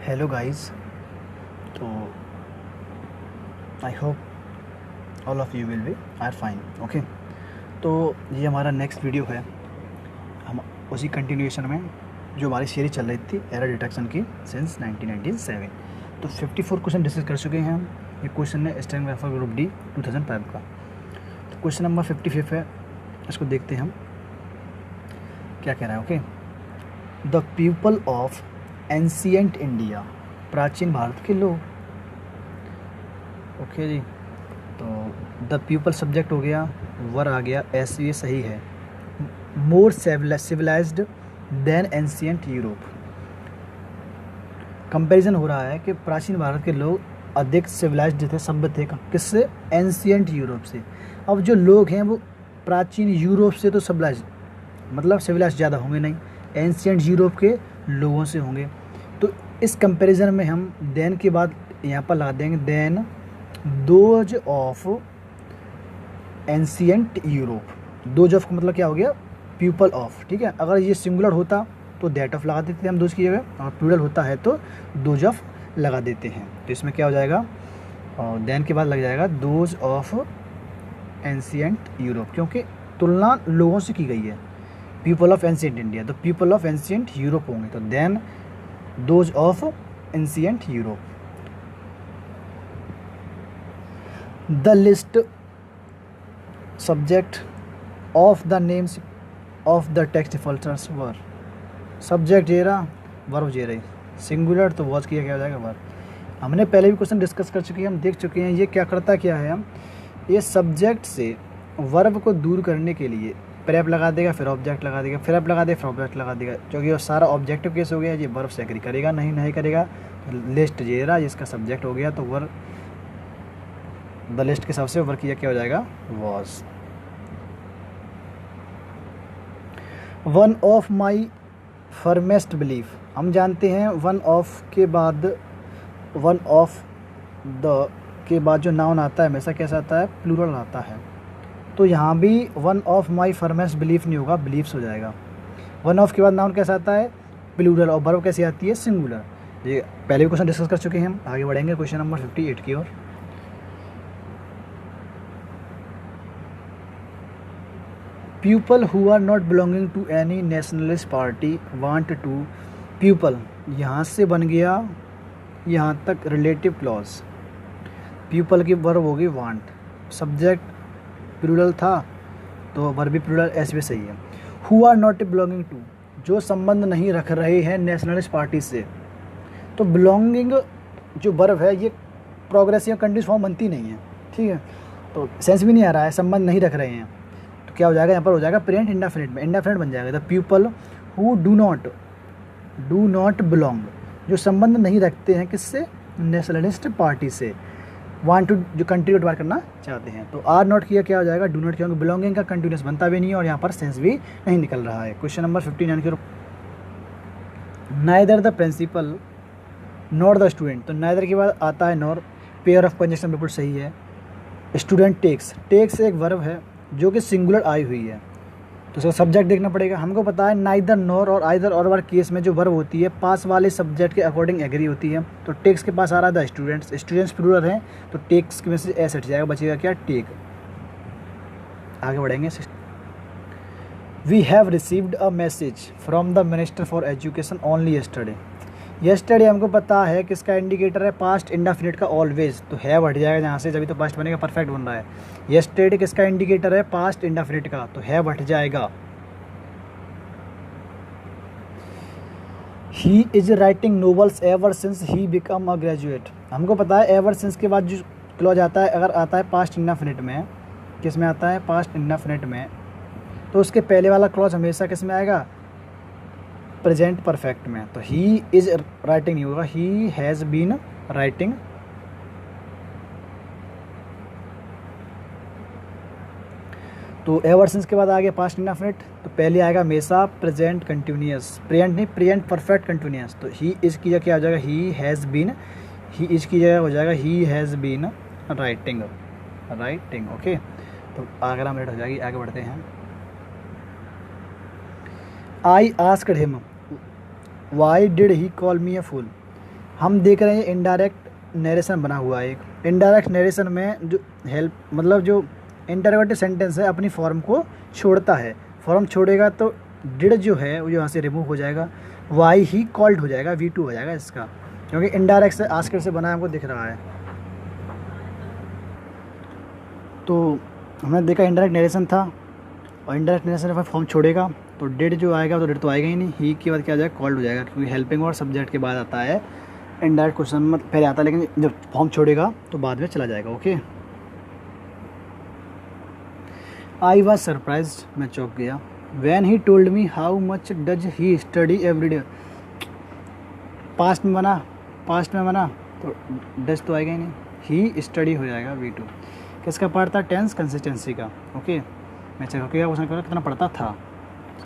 Hello guys. तो I hope all of you will be are fine. Okay, तो ये हमारा नेक्स्ट वीडियो है। हम उसी कंटिन्यूएशन में जो हमारी सीरीज चल रही थी एरर डिटेक्शन की सिंस 1997। तो 54 क्वेश्चन डिस्कस कर चुके हैं हम। ये क्वेश्चन है स्टेनोग्राफर ग्रुप डी 2005 का। तो क्वेश्चन नंबर 55 है, इसको देखते हैं हम क्या कह रहा है। Okay, the people of ancient India, प्राचीन भारत के लोग। ओके जी, तो द पीपल सब्जेक्ट हो गया, वर आ गया, एस ये सही है। More civilised than ancient Europe. Comparison हो रहा है कि प्राचीन भारत के लोग अधिक सिविलाइज्ड थे, सभ्य थे, किससे? एंशिएंट यूरोप से। अब जो लोग हैं वो प्राचीन यूरोप से तो सिविलाइज मतलब सिविलाइज ज़्यादा होंगे नहीं, एंशिएंट यूरोप के लोगों से होंगे। तो इस कंपैरिजन में हम देन के बाद यहाँ पर लगा देंगे then those of ancient Europe. Those of का मतलब क्या हो गया? People of. ठीक है, अगर ये सिंगुलर होता तो दैट ऑफ लगा देते हैं हम दोज की जगह, और प्लूरल होता है तो दोज ऑफ लगा देते हैं। तो इसमें क्या हो जाएगा? और देन के बाद लग जाएगा दोज ऑफ एंशिएंट यूरोप, क्योंकि तुलना लोगों से की गई है। पीपल ऑफ एंशिएंट इंडिया, तो पीपल ऑफ एंशिएंट यूरोप होंगे, तो then those of ancient Europe. The list subject of the names of the text falters were. Subject ये रहा, वर्ब ये रही, सिंगुलर तो वॉज किया क्या हो जाएगा? वर्ब। हमने पहले भी क्वेश्चन डिस्कस कर चुके हैं, हम देख चुके हैं ये क्या करता क्या है। हम ये सब्जेक्ट से वर्ब को दूर करने के लिए प्रेप लगा देगा, फिर ऑब्जेक्ट लगा देगा, फिर आप लगा देगा, फिर ऑब्जेक्ट लगा देगा, क्योंकि वो सारा ऑब्जेक्टिव केस हो गया। ये वर्ब से एग्री करेगा नहीं करेगा। लिस्ट ये रहा, जिसका सब्जेक्ट हो गया, तो वर्ब द लिस्ट के हिसाब से वर्क किया क्या हो जाएगा? Was. One of my firmest belief. हम जानते हैं वन ऑफ के बाद वन ऑफ द के बाद जो नाउन आता है हमेशा कैसा आता है? प्लूरल आता है। तो यहाँ भी one of my firmest belief नहीं होगा, बिलीफ्स हो जाएगा। वन ऑफ के बाद नाउन कैसा आता है? प्लूरल। और वर्ब कैसी आती है? सिंगुलर। ये पहले भी क्वेश्चन डिस्कस कर चुके हैं हम। आगे बढ़ेंगे क्वेश्चन नंबर 58 की ओर। People who are not belonging to any nationalist party want to. People यहाँ से बन गया यहाँ तक रिलेटिव क्लॉज। पीपल की वर्ब होगी वांट, सब्जेक्ट प्लूरल था तो वर्ब भी प्लूरल, ऐसे भी सही है। Who are not belonging to, जो संबंध नहीं रख रहे हैं नेशनलिस्ट पार्टी से। तो बिलोंगिंग जो वर्ब है ये प्रोग्रेसिव या कंटिन्यूस फॉर्म बनती नहीं है। ठीक है, तो सेंस भी नहीं आ रहा है, संबंध नहीं रख रहे हैं, तो क्या हो जाएगा? यहाँ पर हो जाएगा प्रेजेंट इंडेफिनिट में, इंडेफिनिट बन जाएगा। The people who do not belong, जो संबंध नहीं रखते हैं किससे? नेशनलिस्ट पार्टी से। वांट टू जो कंट्री को डिवाइड करना चाहते हैं, तो आर नॉट किया क्या हो जाएगा? डू नॉट, क्योंकि बिलोंगिंग का कंटिन्यूस बनता भी नहीं है और यहाँ पर सेंस भी नहीं निकल रहा है। क्वेश्चन नंबर 59 की। Neither the principal not the student, तो नाइदर के बाद आता है नॉर, पेयर ऑफ कंजक्शन बिल्कुल सही है। स्टूडेंट टेक्स एक वर्ब है जो कि सिंगुलर आई हुई है, तो उसका सब्जेक्ट देखना पड़ेगा। हमको पता है नाइदर नॉर और आइदर और वाले केस में जो वर्ब होती है पास वाले सब्जेक्ट के अकॉर्डिंग एग्री होती है। तो टेक्स के पास आ रहा था स्टूडेंट्स प्लूरल है, तो टेक्स में से एस हट जाएगा, बचेगा क्या? टेक। आगे बढ़ेंगे। We have received a message from the minister for education only yesterday. Yesterday हमको पता है किसका इंडिकेटर है? पास्ट इंडेफिनिट का ऑलवेज, तो हैव हट जाएगा यहाँ से, जब तो पास्ट बनेगा, परफेक्ट बन रहा है। यस्टरडे किसका इंडिकेटर है? पास्ट इंडेफिनिट का, तो हैव हट जाएगा। He is writing novels ever since he become a graduate. हमको पता है एवर सिंस के बाद जो क्लॉज आता है, अगर आता है पास्ट इंडेफिनिट में, किस में आता है? पास्ट इंडेफिनिट में, तो उसके पहले वाला क्लॉज हमेशा किस में आएगा? प्रेजेंट परफेक्ट में। तो ही इज राइटिंग नहीं होगा, ही हैज़ बीन राइटिंग। तो एवर सिंस के बाद आ गया पास्ट इंडेफिनिट, तो पहले आएगा हमेशा प्रेजेंट कंटिन्यूअस, प्रेजेंट नहीं, प्रेजेंट परफेक्ट कंटिन्यूअस। तो ही इज की जगह क्या हो जाएगा? He has been, he is की जगह हो जाएगा he has been writing. Okay, तो अगर हम रेड हो जाएगी। आगे बढ़ते हैं। I asked him why did he call me a fool. हम देख रहे हैं इनडायरेक्ट नरेशन बना हुआ है। एक इनडायरेक्ट नरेशन में जो हेल्प मतलब जो इंटरोगेटिव सेंटेंस है अपनी फॉर्म को छोड़ता है। फॉर्म छोड़ेगा तो डिड जो है वो यहाँ से रिमूव हो जाएगा, वाई ही कॉल्ड हो जाएगा, V2 हो जाएगा इसका, क्योंकि इनडायरेक्ट से आस्कर से बना हमको दिख रहा है। तो हमने देखा इनडायरेक्ट नरेशन था, और इनडायरेक्ट नरेशन में फॉर्म छोड़ेगा तो डिड जो आएगा तो डिड तो आएगा ही नहीं, ही के बाद क्या आ जाएगा, कॉल्ड हो जाएगा, क्योंकि हेल्पिंग और सब्जेक्ट के बाद आता है इनडायरेक्ट क्वेश्चन में पहले आता है, लेकिन जब फॉर्म छोड़ेगा तो बाद में चला जाएगा। ओके, आई वॉज सरप्राइज्ड, मैं चौंक गया, when he told me how much does he study every day. Past में बना तो डज तो आएगा ही नहीं, ही स्टडी हो जाएगा V2। किसका पार्ट था, टेंस कंसिस्टेंसी का। ओके, मैं चेक किया क्वेश्चन कितना पढ़ता था,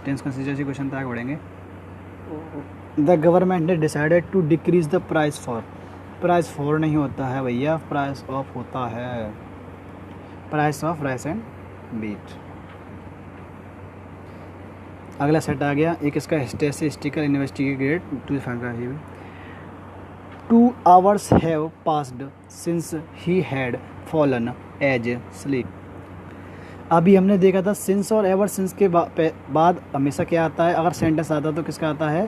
टेंस कंसिस्टेंसी क्वेश्चन था, आगे बढ़ेंगे। द गवर्नमेंट ने decided to decrease the price for नहीं होता है भैया, प्राइस ऑफ होता है, price of rice and beat. अगला सेट आ गया एक इसका statistical investigate 2 hours have passed since he had fallen asleep. अभी हमने देखा था सिंस और एवर सिंस के बाद हमेशा क्या आता है, अगर सेंटेंस आता है तो किसका आता है,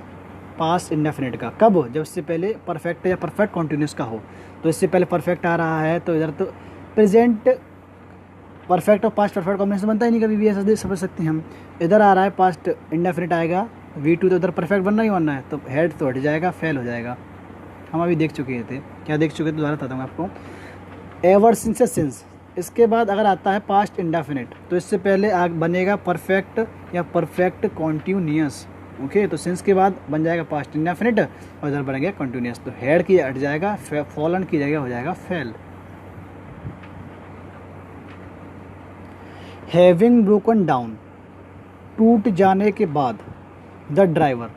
पास्ट इंडेफिनिट का। कब, जब इससे पहले परफेक्ट या परफेक्ट कॉन्टिन्यूस का हो। तो इससे पहले परफेक्ट आ रहा है तो इधर तो प्रेजेंट परफेक्ट और पास्ट परफेक्ट कॉम्बिनेशन बनता ही नहीं कभी भी, ऐसा समझ सकते हैं हम। इधर आ रहा है पास्ट इंडेफिनिट आएगा V2, तो इधर परफेक्ट बनना ही बनना है, तो हेड तो हट जाएगा, फेल हो जाएगा। हम अभी देख चुके थे, क्या देख चुके थे दोबारा बताता हूँ आपको। एवर सिंस से सिंस, इसके बाद अगर आता है पास्ट इंडेफिनिट तो इससे पहले बनेगा परफेक्ट या परफेक्ट कॉन्टिन्यूस। ओके, तो सिंस के बाद बन जाएगा पास्ट इंडेफिनिट और इधर बनेगा कॉन्टिन्यूस, तो हेड की हट जाएगा, फॉलन की जगह हो जाएगा फेल। हैविंग ब्रोकन डाउन, टूट जाने के बाद, द ड्राइवर।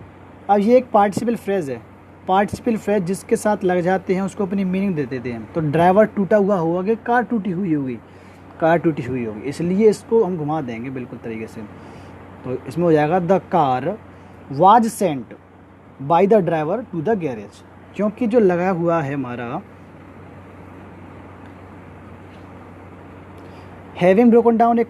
अब ये एक पार्टिसिपल फ्रेज है, पार्टिसिपल फ्रेज जिसके साथ लग जाते हैं उसको अपनी मीनिंग दे देते हैं। तो ड्राइवर टूटा हुआ होगा कि कार टूटी हुई होगी, कार टूटी हुई होगी, इसलिए इसको हम घुमा देंगे बिल्कुल तरीके से। तो इसमें हो जाएगा the car was sent by the driver to the garage, क्योंकि जो लगा हुआ है हमारा हैविंग ब्रोकन डाउन एक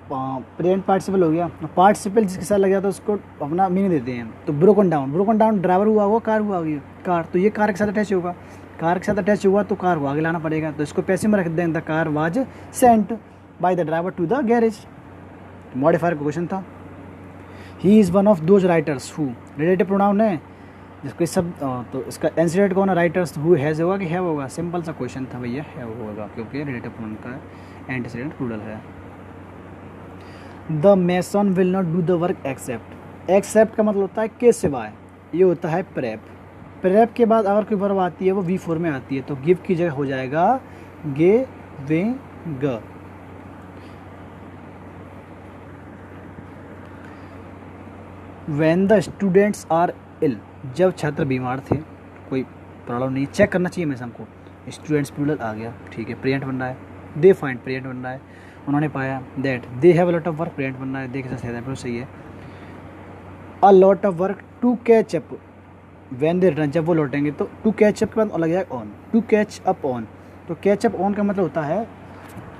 प्रेजेंट पार्टिसिपल हो गया, पार्टिसिपल जिसके साथ लग जाता है उसको अपना मीनिंग देते हैं। तो ब्रोकन डाउन ड्राइवर हुआ होगा, कार हुआ होगी, कार, तो ये कार के साथ अटैच होगा, कार के साथ अटैच हुआ तो कार को आगे लाना पड़ेगा, तो इसको पैसे में रख दें, the car was sent by the driver to the garage. Modifier का क्वेश्चन था। He is one of those writers who, relative pronoun है जिसको सब, तो इसका एंसीडेंट कौन है, राइटर्स हु हैज़ होगा कि हैव होगा, सिंपल सा क्वेश्चन था भैया, हैव होगा क्योंकि रिलेटिव प्रोनाउन का एंटीसीडेंट प्लूरल है। The mason will not do the work except का मतलब होता है के सिवाय, ये होता है प्रेप के बाद अगर कोई वर्ब आती है वो V4 में आती है, तो गिव की जगह हो जाएगा गे वे ग। When the students are ill, जब छात्र बीमार थे, कोई प्रॉब्लम नहीं, चेक करना चाहिए हमेशा हमको। स्टूडेंट्स प्लूरल आ गया, ठीक है, प्रेजेंट बन रहा है, दे फाइंड प्रेजेंट बन रहा है, उन्होंने पाया, that they have a lot of work present बन रहा है, देख सकते हैं सही है। A lot of work to catch up when they return, जब वो लौटेंगे, तो टू कैच अप के बाद लग जाएगा on, to catch up on. तो कैच अप ऑन का मतलब होता है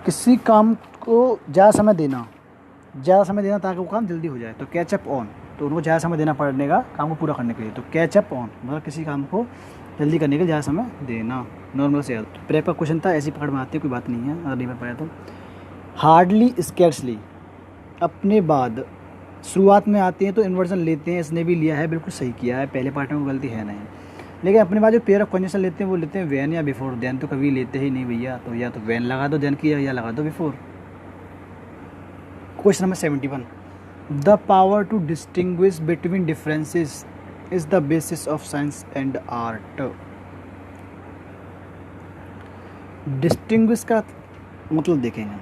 किसी काम को ज़्यादा समय देना ताकि वो काम जल्दी हो जाए, तो कैच अप ऑन, तो उनको ज़्यादा समय देना पड़ेगा काम को पूरा करने के लिए, तो कैच अप ऑन मतलब किसी काम को जल्दी करने के लिए ज़्यादा समय देना, नॉर्मल से। प्रेप का क्वेश्चन था, ऐसी पकड़ में आती है, कोई बात नहीं है, अगर नहीं कर पाया तो। हार्डली स्कैर्सली, अपने बाद शुरुआत में आती हैं तो इन्वर्जन लेते हैं, इसने भी लिया है, बिल्कुल सही किया है, पहले पार्ट में गलती है नहीं, लेकिन अपने बाद जो पेयर ऑफ कंजंक्शन लेते हैं वो लेते हैं वैन या बिफोर, देन तो कभी लेते ही नहीं भैया, तो या तो वैन लगा दो देन की, या लगा दो before. Question number 71, the power to distinguish between differences is the basis of science and art. Distinguish का मतलब देखेंगे,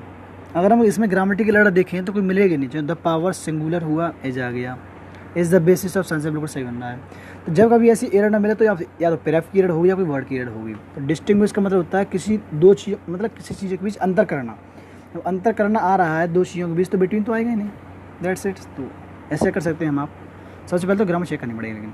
अगर हम इसमें ग्रामेटिकल एरर देखें तो कोई मिलेगा नहीं, जो द पावर सिंगुलर हुआ एज आ गया, is the basis of science, बिल्कुल सही बनना है। तो जब कभी ऐसी एरर ना मिले तो या तो पैराफ की एरर होगी या कोई वर्ड की एरर होगी। तो डिस्टिंग्विश का मतलब होता है किसी दो चीज़, मतलब किसी चीज़ के बीच अंतर करना, तो अंतर करना आ रहा है दो चीज़ों के बीच, तो बिटवीन तो आएगा ही नहीं, दैट्स इट। तो ऐसे कर सकते हैं हम आप। सबसे पहले तो ग्रामर चेक करनी पड़ेगी, लेकिन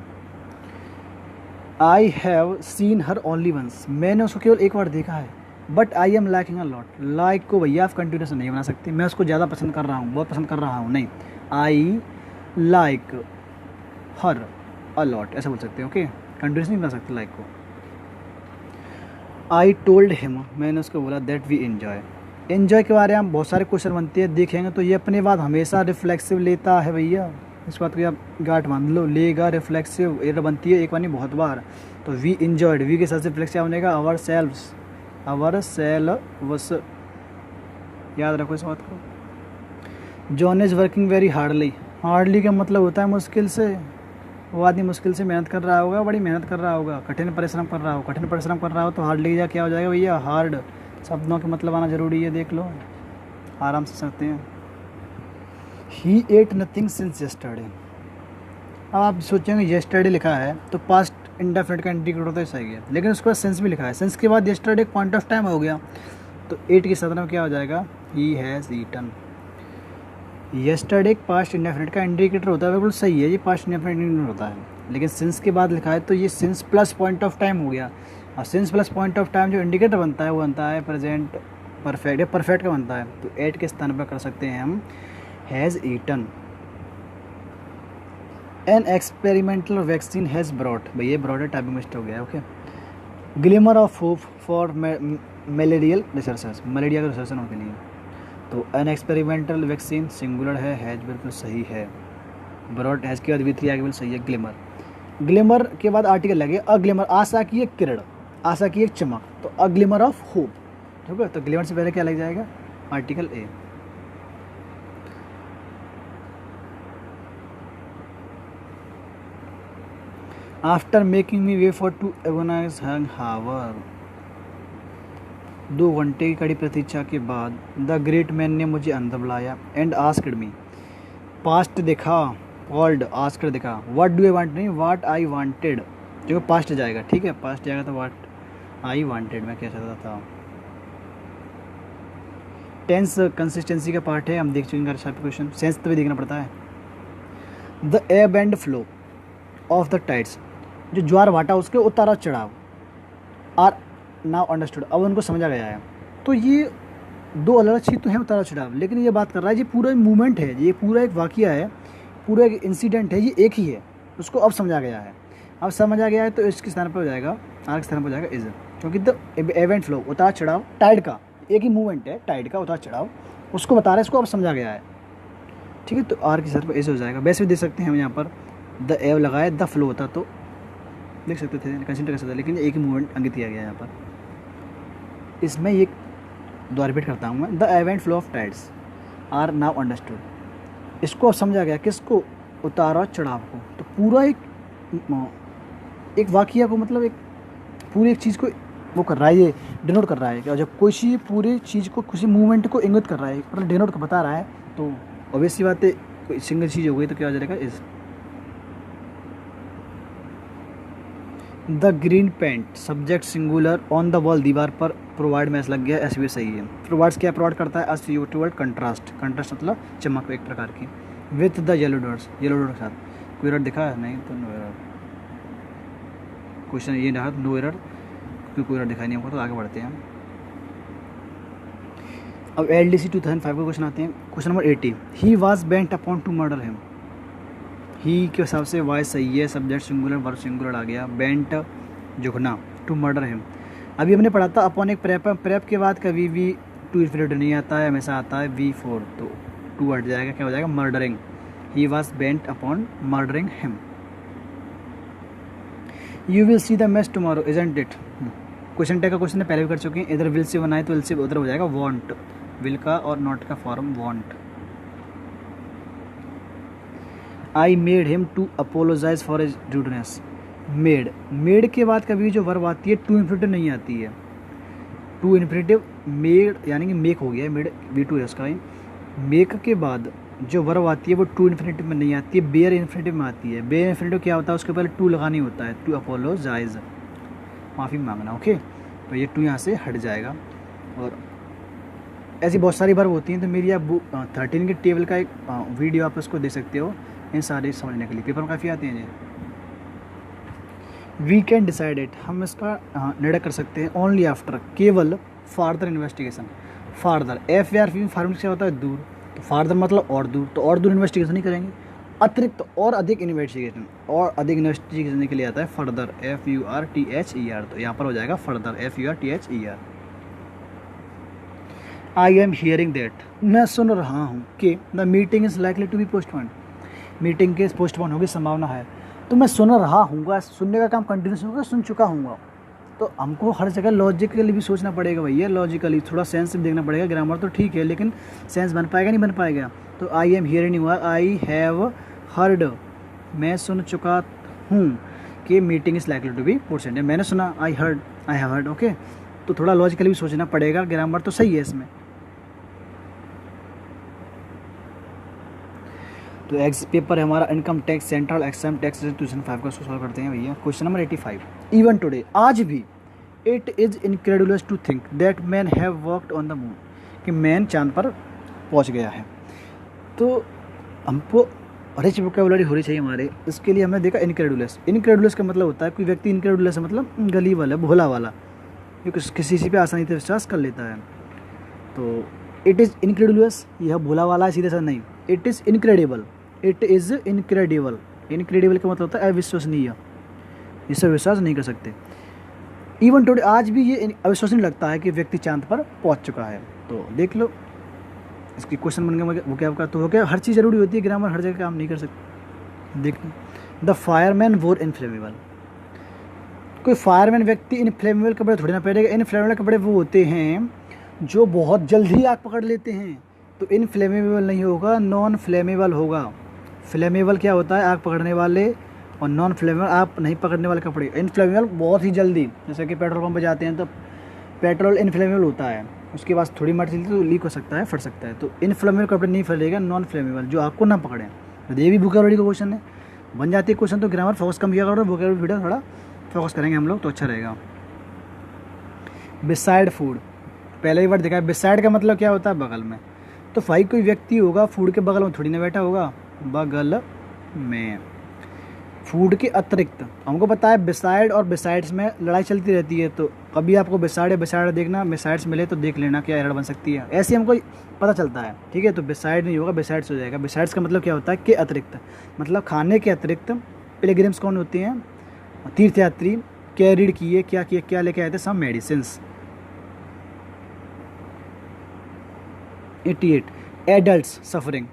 I have seen her only once, मैंने उसको केवल एक बार देखा है। But I am liking a lot, like को भैया आप कंटिन्यूस नहीं बना सकते, मैं उसको ज़्यादा पसंद कर रहा हूँ, बहुत पसंद कर रहा हूँ, नहीं। I like her a lot ऐसा बोल सकते हैं, ओके, कंटिन्यूस नहीं बना सकते लाइक को। आई टोल्ड हिम, मैंने उसको बोला दैट वी एन्जॉय, एन्जॉय के बारे में बहुत सारे क्वेश्चन बनते हैं, देखेंगे तो ये अपने बाद हमेशा रिफ्लेक्सिव लेता है भैया, इस बात को आप गांठ बांध लो, लेगा रिफ्लेक्सिव एरर बनती है एक बार नहीं बहुत बार। तो वी इंजॉयड, वी के साथ से रिफ्लेक्स क्या बनेगा, आवर सेल्व्स, आवर सेल्व्स, याद रखो इस बात को। John is working very hardly, hardly का मतलब होता है मुश्किल से, वो आदमी मुश्किल से मेहनत कर रहा होगा, बड़ी मेहनत कर रहा होगा, कठिन परिश्रम कर रहा हो, कठिन परिश्रम कर रहा हो तो हार्डली का क्या हो जाएगा भैया, हार्ड। शब्दों के मतलब आना जरूरी है, देख लो आराम से सकते हैं। ही एट नथिंग सिंस येस्टरडे, अब आप सोचेंगे येस्टरडे लिखा है तो पास्ट इंडेफिनिट का इंडिकेटर होता है, सही है, लेकिन उसके बाद सिंस भी लिखा है, सिंस के बाद येस्टरडे एक पॉइंट ऑफ टाइम हो गया, तो 8 की सदर में क्या हो जाएगा, ही हैज़ ईटन। येस्टरडे एक पास्ट इंडेफिनिट का इंडिकेटर होता है, बिल्कुल सही है, ये पास्ट इंडेफिनिट इंडिकेटर होता है, लेकिन सिंस के बाद लिखा है तो ये since plus point of time हो गया, और since plus point of time जो इंडिकेटर बनता है वो बनता है प्रेजेंट परफेक्ट, या परफेक्ट का बनता है, तो 8 के स्थान पर कर सकते हैं हम has eaten. An experimental vaccine has brought, भैया ब्रॉट है, टाइपिंग मिस्टेक हो गया, okay. Glimmer of hope for malarial researchers, malaria के रिसर्चर के लिए, तो एन एक्सपेरिमेंटल वैक्सीन सिंगुलर है, हैज बिल्कुल सही है, ब्रॉट हैज़ के बाद V3 आगे बिल्कुल सही है। ग्लिमर, ग्लिमर के बाद आर्टिकल लगे, अ ग्लिमर, आशा की एक किरण, आशा की एक चमक, तो अ ग्लिमर ऑफ होप, ठीक है, तो ग्लिमर से पहले क्या लग जाएगा, article A. After making me way for two agonise hour, 2 घंटे की कड़ी प्रतीक्षा के बाद द ग्रेट मैन ने मुझे अंदर बुलाया, एंड आस्क्ड मी, पास्ट देखा, कॉल्ड आस्क्ड देखा, व्हाट डू आई वांट, नहीं व्हाट आई वांटेड, जो पास्ट जाएगा, ठीक है, पास्ट जाएगा तो व्हाट आई वांटेड, मैं क्या चाहता था। टेंस कंसिस्टेंसी का पार्ट है, हम देख चुके हैं क्वेश्चन, सेंस तो भी देखना पड़ता है। The above and flow of the tides, जो ज्वार भाटा उसके उतार चढ़ाव, आर नाउ अंडरस्टूड, अब उनको समझा गया है, तो ये 2 अलग अलग चीज़ तो हैं उतार चढ़ाव, लेकिन ये बात कर रहा है, ये पूरा मूवमेंट है, ये पूरा एक वाक़या है, पूरा एक इंसिडेंट है, ये एक ही है, उसको अब समझा गया है, अब समझा गया है तो इसके स्थान पर हो जाएगा, आर के स्थान पर हो जाएगा इज, क्योंकि द एवेंट फ्लो, उतार चढ़ाव टाइड का एक ही मूवमेंट है, टाइड का उतार चढ़ाव, उसको बता रहा है, इसको अब समझा गया है, ठीक है, तो आर के स्थान पर इज हो जाएगा। वैसे भी देख सकते हैं हम यहाँ पर द एव लगाए, द फ्लो होता तो देख सकते थे, कंसिडर कर सकते थे, लेकिन एक ही मूवमेंट अंकित किया गया यहाँ पर। इसमें ये दो रिपीट करता हूँ मैं, the ebb and flow of tides are now understood, इसको समझा गया, किसको, उतार और चढ़ाव को, तो पूरा एक वाक़या को, मतलब एक पूरी एक चीज़ को वो कर रहा है, ये डिनोट कर रहा है कि जब कोई चीज़ पूरी चीज़ को, किसी मूवमेंट को इंगित कर रहा है, मतलब डिनोट को बता रहा है, तो ऑब्वियसली बात है, कोई सिंगल चीज़ हो गई तो क्या हो जाएगा, is. The green paint subject singular on the wall, दीवार पर प्रोवाइड मैच लग गया, ऐसे भी सही है। प्रोवाइड्स क्या प्रोवाइड करता है, अस टूवर्ड कंट्रास्ट, कंट्रास्ट मतलब चमक एक प्रकार की, with the yellow dots, yellow dot के साथ, कोई एरर दिखा है, नहीं तो नो एरर, क्वेश्चन ये रहा नो एरर, क्योंकि कोई एरर दिखाई नहीं होगा, तो आगे बढ़ते हैं। अब LDC 2005 के क्वेश्चन आते हैं, question number 80, he was bent upon to murder him, he के हिसाब से वाइज सही है, सब्जेक्ट सिंगुलर वर्ब सिंगुलर आ गया, बेंट झुकना, टू मर्डर हिम, अभी हमने पढ़ा था अपॉन एक प्रेप, प्रेप के बाद कभी भी टू इन्फिनिट नहीं आता है, हमेशा आता है V4, तो 2 हट जाएगा, क्या हो जाएगा, murdering, he was bent upon murdering him. You will see the match tomorrow isn't it, question tag का क्वेश्चन पहले भी कर चुके हैं, इधर विल से बनाए तो विल से उधर हो जाएगा वॉन्ट, विल का और नॉट का form won't. I made him to apologise for his rudeness, made, made के बाद कभी जो वर्ब आती है टू इन्फिनिटिव नहीं आती है, टू इन्फिनिटिव मेड यानी कि मेक हो गया, मेड V2 है उसका, मेक के बाद जो वर्ब आती है वो टू इन्फिनिटिव में नहीं आती है, बेयर इन्फिनिटिव में आती है। बेयर इन्फिनिटिव क्या होता है, उसके पहले टू लगानी होता है, टू अपोलोजाइज, माफ़ी मांगना, ओके, तो ये टू यहाँ से हट जाएगा। और ऐसी बहुत सारी वर्ब होती हैं, तो मेरी आप 13 के टेबल का एक वीडियो आप उसको दे सकते हो इन सारे समझने के लिए, पेपर में काफ़ी आते हैं जी। वी कैन डिसाइड इट, हम इसका निर्णय कर सकते हैं ओनली आफ्टर, केवल further investigation. Further F R फी फार्मिंग से होता है दूर, तो फार्दर मतलब और दूर, तो और दूर इन्वेस्टिगेशन नहीं करेंगे। अतिरिक्त और अधिक इन्वेस्टिगेशन, और अधिक इन्वेस्टिगेशन के लिए आता है फर्दर, FURTHER, तो यहाँ पर हो जाएगा further FURTHER। I am hearing that, मैं सुन रहा हूँ कि the meeting is likely to be postponed, meeting के पोस्टपोन होगी संभावना है। तो मैं सुन रहा हूँ, सुनने का काम कंटिन्यूस होगा, सुन चुका हूँ। तो हमको हर जगह लॉजिकली भी सोचना पड़ेगा भैया, लॉजिकली थोड़ा सेंस भी देखना पड़ेगा। ग्रामर तो ठीक है लेकिन सेंस बन पाएगा नहीं बन पाएगा। तो आई एम हियरिंग नहीं हुआ, आई हैव हर्ड, मैं सुन चुका हूँ कि meeting is likely to be postponed, मैंने सुना, आई हैव हर्ड। ओके, तो थोड़ा लॉजिकली भी सोचना पड़ेगा, ग्रामर तो सही है इसमें। तो एग्स पेपर है हमारा income tax, central exam tax 2005 का सॉल्व करते हैं भैया। क्वेश्चन नंबर 85, इवन टुडे, आज भी, it is incredulous to think that man have worked on the moon, कि मैन चांद पर पहुंच गया है। तो हमको रिच वोकेबुलरी होनी चाहिए हमारे, इसके लिए हमने देखा इनक्रेडुलस। इनक्रेडुलस का मतलब होता है कोई व्यक्ति इनक्रेडुलस है मतलब गली वाला, भोला वाला, जो किसी चीज़ पे आसानी से विश्वास कर लेता है। तो इट इज़ इनक्रेडुलस, यह भोला वाला है, सीधे सा नहीं। It is incredible, it is incredible, incredible का मतलब होता है अविश्वसनीय, इससे विश्वास नहीं कर सकते। इवन टुडे, आज भी ये अविश्वसनीय लगता है कि व्यक्ति चांद पर पहुंच चुका है। तो देख लो इसकी क्वेश्चन बन गया वो क्या का, तो वो क्या, हर चीज़ जरूरी होती है, ग्रामर हर जगह काम नहीं कर सकते। देख लो, द फायरमैन वोर इनफ्लेमेबल, कोई फायरमैन व्यक्ति इनफ्लेमेबल कपड़े थोड़ी ना पहनेगा। इनफ्लेमेबल कपड़े वो होते हैं जो बहुत जल्दी आग पकड़ लेते हैं, तो इनफ्लेमेबल नहीं होगा, नॉन फ्लेमेबल होगा। फ्लेमेबल क्या होता है, आग पकड़ने वाले, और नॉन फ्लेमेबल आग नहीं पकड़ने वाले कपड़े। इनफ्लेमेबल बहुत ही जल्दी, जैसे कि पेट्रोल पंप पर जाते हैं तो पेट्रोल इनफ्लेमेबल होता है, उसके बाद थोड़ी मार चलती तो लीक हो सकता है, फट सकता है। तो इनफ्लेमेबल कपड़े नहीं फटेगा, नॉन फ्लेमेबल जो आपको ना पकड़े। तो ये भी वोकैबुलरी का क्वेश्चन है, बन जाती है क्वेश्चन। तो ग्रामर फोकस कम किया करो, वोकैबुलरी वीडियो थोड़ा फोकस करेंगे हम लोग तो अच्छा रहेगा। बिसाइड फूड, पहले ही वर्ड देखा है, बिसाइड का मतलब क्या होता है, बगल में। तो भाई कोई व्यक्ति होगा फूड के बगल में थोड़ी ना बैठा होगा, बगल में। फूड के अतिरिक्त, हमको पता है बिसाइड और बिसाइड्स में लड़ाई चलती रहती है, तो कभी आपको बिसाइड बिसाइड देखना, बिसाइड्स मिले तो देख लेना क्या एरर बन सकती है, ऐसे हमको पता चलता है। ठीक है, तो बिसाइड नहीं होगा, बिसाइड्स हो जाएगा। बिसाइड्स का मतलब क्या होता है, के अतिरिक्त, मतलब खाने के अतिरिक्त। पिलग्रिम्स कौन होते हैं, तीर्थयात्री, कैरिड किए, क्या लेके आए थे, some medicines. 88, adults suffering,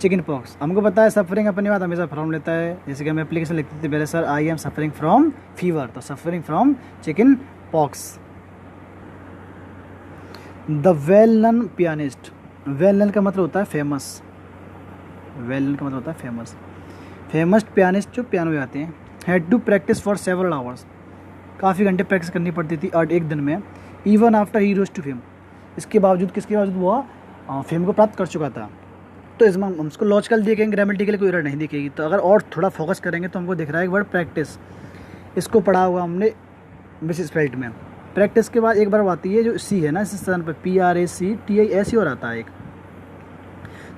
chicken pox, हमको पता है सफरिंग अपनी बात हमेशा फ्रॉम लेता है, जैसे कि हम एप्लीकेशन लिखते थे पहले, sir I am suffering from fever, तो suffering from chicken pox. The well known pianist, well known का मतलब होता है फेमस, वेल नन का मतलब होता है फेमस। फेमस पियानिस्ट जो पियानो बजाते हैं, had to practise for several hours, काफ़ी घंटे प्रैक्टिस करनी पड़ती थी और एक दिन में। Even after he rose to fame, इसके बावजूद, किसके बावजूद, वो फेम को प्राप्त कर चुका था। तो इसमें हम उसको लॉजिकल देखेंगे, ग्रामेटिकल कोई एरर नहीं दिखेगी। तो अगर और थोड़ा फोकस करेंगे तो हमको दिख रहा है एक वर्ड प्रैक्टिस, इसको पढ़ा हुआ हमने मिस स्पेल्ट में। प्रैक्टिस के बाद एक बार आती है जो सी है ना, इस स्थान पर PRACTI ऐसी और आता है एक,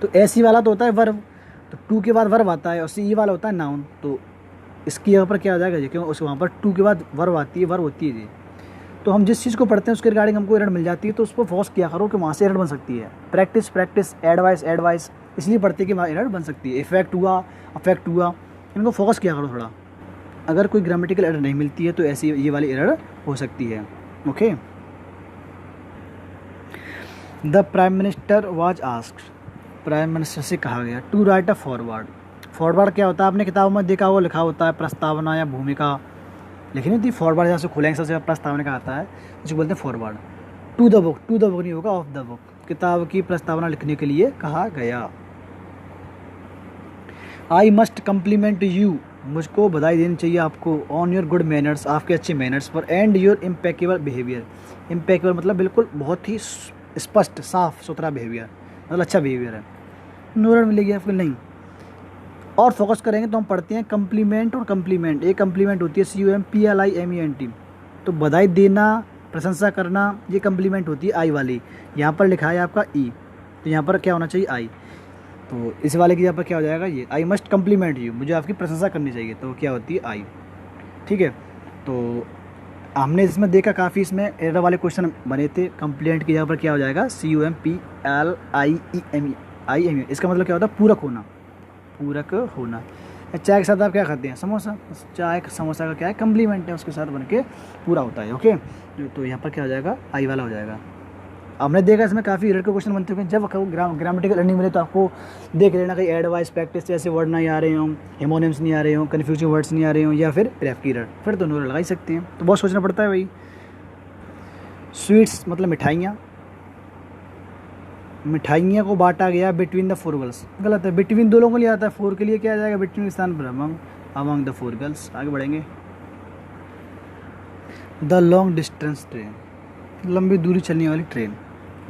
तो ऐसी वाला तो होता है वर्ब, तो टू के बाद वर्ब आता है, और सी वाला होता है नाउन। तो इसकी जगह पर क्या आ जाएगा, क्यों उस वहाँ पर टू के बाद वर्ब आती है, वर्ब होती है जी। तो हम जिस चीज़ को पढ़ते हैं उसके रिगार्डिंग हमको एरर मिल जाती है, तो उस पर फोकस किया करो कि वहाँ से एरर बन सकती है। प्रैक्टिस प्रैक्टिस, एडवाइस इसलिए पढ़ते हैं कि वहाँ एरर बन सकती है। इफेक्ट हुआ, अफेक्ट हुआ, इनको फोकस किया करो थोड़ा। अगर कोई ग्रामेटिकल एरर नहीं मिलती है तो ऐसी ये वाली एरर हो सकती है। Okay, the prime minister was asked, prime minister से कहा गया to write a foreword. Foreword क्या होता है, आपने किताबों में देखा हुआ लिखा होता है प्रस्तावना या भूमिका लिखनी होती है। फॉरवर्ड जहाँ से खुलेंगे सबसे प्रस्तावना का आता है, जिसको बोलते हैं foreword. To the book, to the book नहीं होगा, ऑफ द बुक, किताब की प्रस्तावना लिखने के लिए कहा गया। आई मस्ट कम्प्लीमेंट यू, मुझको बधाई देनी चाहिए आपको, ऑन योर गुड मैनर्स, आपके अच्छे मैनर्स पर, and your impeccable behaviour. Impeccable मतलब बिल्कुल बहुत ही स्पष्ट साफ सुथरा बिहेवियर, मतलब अच्छा बिहेवियर है। नूरन मिलेगी आपको नहीं। और फोकस करेंगे तो हम पढ़ते हैं कम्प्लीमेंट और कम्प्लीमेंट। एक कम्प्लीमेंट होती है CUMPLIMENT, तो बधाई देना, प्रशंसा करना, ये कम्प्लीमेंट होती है आई वाली। यहाँ पर लिखा है आपका ई, तो यहाँ पर क्या होना चाहिए आई, तो इस वाले की यहाँ पर क्या हो जाएगा ये, आई मस्ट कम्प्लीमेंट यू, मुझे आपकी प्रशंसा करनी चाहिए, तो क्या होती है आई। ठीक है, तो हमने इसमें देखा काफ़ी इसमें एरर वाले क्वेश्चन बने थे। कंप्लेंट की जगह पर क्या हो जाएगा, CUMPLIEME। इसका मतलब क्या होता है, पूरक होना, पूरक होना। चाय के साथ आप क्या खाते हैं, समोसा। चाय समोसा का क्या है, कम्प्लीमेंट है, उसके साथ बन के पूरा होता है। ओके, तो यहाँ पर क्या हो जाएगा, आई वाला हो जाएगा। हमने देखा इसमें काफ़ी एरर के क्वेश्चन बनते हैं। जब ग्रामेटिकल अर्निंग मिले तो आपको देख लेना कहीं एडवाइस प्रैक्टिस जैसे वर्ड नहीं आ रहे हों, हेमोनिम्स नहीं आ रहे हों, कन्फ्यूजिंग वर्ड्स नहीं आ रहे हों, या फिर रेफ की एरर, फिर तो नो लगा ही सकते हैं। तो बहुत सोचना पड़ता है भाई। स्वीट्स मतलब मिठाइयाँ, मिठाइयाँ को बांटा गया बिटवीन द फोर गर्ल्स, गलत है। बिटवीन दो लोगों के लिए आता है, फोर के लिए क्या आ जाएगा, बिटवीन के स्थान पर अमंग द फोर गर्ल्स। आगे बढ़ेंगे। द लॉन्ग डिस्टेंस ट्रेन, लंबी दूरी चलने वाली train.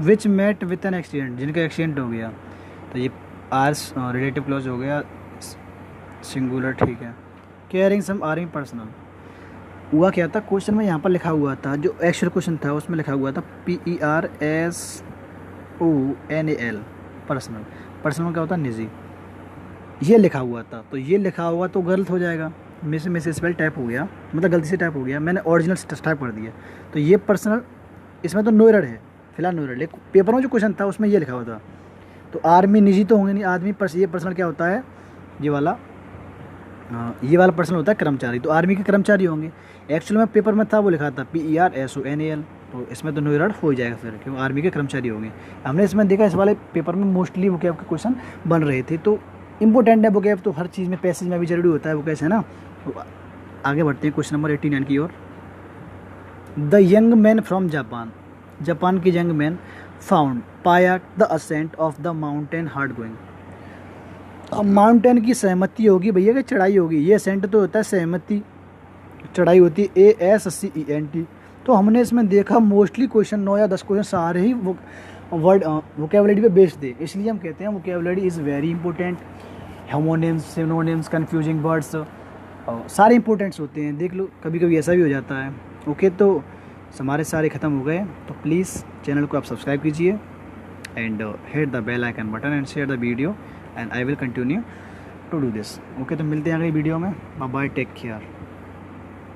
Which met with an accident, जिनका एक्सीडेंट हो गया। तो ये आर्स रिलेटिव क्लॉज हो गया, सिंगुलर, ठीक है। केयरिंग सम आर्मी पर्सनल, हुआ क्या था क्वेश्चन में, यहाँ पर लिखा हुआ था, जो एक्चुअल क्वेश्चन था उसमें लिखा हुआ था PERSONAL, पर्सनल। पर्सनल क्या होता है, निजी, ये लिखा हुआ था। तो ये लिखा हुआ तो गलत हो जाएगा, में से स्पेल टाइप हो गया, मतलब गलती से टाइप हो गया, मैंने ओरिजिनल टाइप कर दिया। तो ये पर्सनल, इसमें तो नो एरर है फिलहाल, नो एरर। लेकिन पेपर में जो क्वेश्चन था उसमें ये लिखा हुआ था। तो आर्मी निजी तो होंगे नहीं, आदमी ये पर्सनल क्या होता है, ये वाला पर्सनल होता है कर्मचारी, तो आर्मी के कर्मचारी होंगे। एक्चुअल में पेपर में था वो लिखा था PERSONAL, तो इसमें तो नो एरर हो जाएगा फिर, क्योंकि आर्मी के कर्मचारी होंगे। हमने इसमें देखा इस वाले पेपर में मोस्टली वो के क्वेश्चन बन रहे थे, तो इंपॉर्टेंट है वो तो हर चीज़ में, पैसेज में भी जरूरी होता है वो है ना। तो आगे बढ़ते हैं क्वेश्चन नंबर 89 की ओर। The young man from Japan, Japan के यंग मैन फाउंड, पाया the ascent of the mountain hard going. अब माउंटेन की सहमति होगी भैया कि चढ़ाई होगी, ये असेंट तो होता है सहमति, चढ़ाई होती है ASCENT। तो हमने इसमें देखा मोस्टली क्वेश्चन 9 या 10 क्वेश्चन सारे ही वो वर्ड वोकेबुलरी पे बेस्ड थे, इसलिए हम कहते हैं vocabulary is very important. Homonyms, synonyms, confusing words सारे इंपॉर्टेंट्स होते हैं। देख लो कभी कभी ऐसा भी हो जाता है। ओके, तो हमारे सारे ख़त्म हो गए, तो प्लीज़ चैनल को आप सब्सक्राइब कीजिए and hit the bell icon button and share the video and I will continue to do this. Okay, तो मिलते हैं अगली वीडियो में। Bye bye, take care.